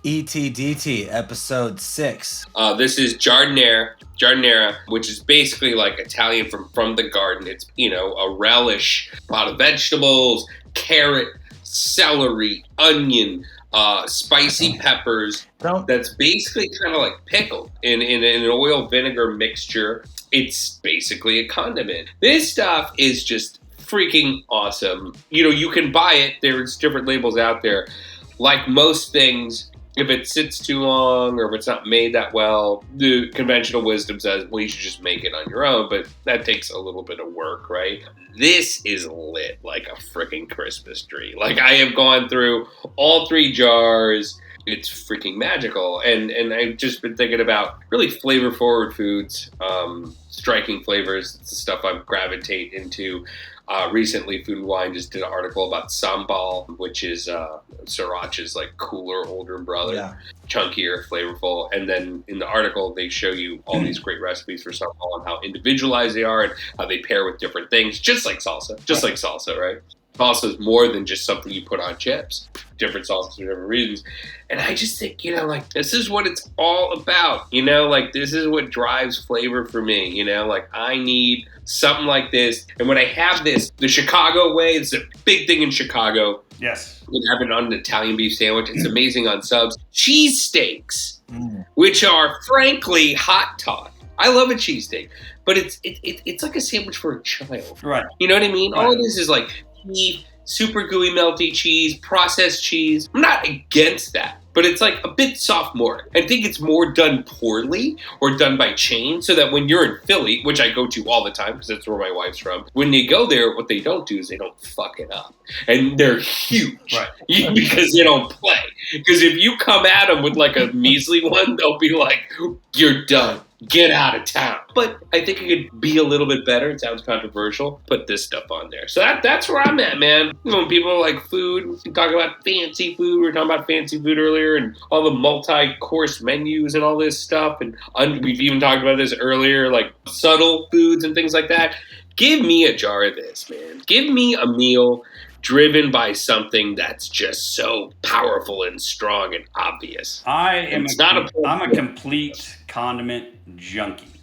ETDT, episode 6. This is giardiniera, which is basically like Italian from the garden. It's, a relish, a lot of vegetables, carrot, celery, onion, spicy peppers. That's basically kind of like pickled in an oil vinegar mixture. It's basically a condiment. This stuff is just freaking awesome. You can buy it. There's different labels out there. Like most things, if it sits too long or if it's not made that well, the conventional wisdom says, well, you should just make it on your own, but that takes a little bit of work, right? This is lit like a freaking Christmas tree. Like, I have gone through all 3 jars. It's freaking magical. And I've just been thinking about really flavor-forward foods, striking flavors. It's the stuff I gravitate into. Recently, Food and Wine just did an article about sambal, which is sriracha's like cooler older brother, chunkier, flavorful. And then in the article, they show you all these great recipes for sambal and how individualized they are and how they pair with different things, just like salsa, right? Salsa is more than just something you put on chips. Different sauces for different reasons. And I just think, this is what it's all about. This is what drives flavor for me. I need something like this. And when I have this, the Chicago way, it's a big thing in Chicago. Yes. You can have it on an Italian beef sandwich. It's amazing on subs. Cheesesteaks, which are frankly hot talk. I love a cheesesteak, but it's like a sandwich for a child. Right. You know what I mean? Right. All it is like beef, super gooey, melty cheese, processed cheese. I'm not against that, but it's like a bit sophomoric. I think it's more done poorly or done by chain, so that when you're in Philly, which I go to all the time because that's where my wife's from, when they go there, what they don't do is they don't fuck it up. And they're huge, right? Because they don't play. Because if you come at them with like a measly one, they'll be like, you're done. Get out of town. But I think it could be a little bit better. It sounds controversial. Put this stuff on there. So that's where I'm at, man. When people like food, we talk about fancy food. We were talking about fancy food earlier and all the multi-course menus and all this stuff. And we've even talked about this earlier, like subtle foods and things like that. Give me a jar of this, man. Give me a meal driven by something that's just so powerful and strong and obvious. I'm a complete condiment junkie.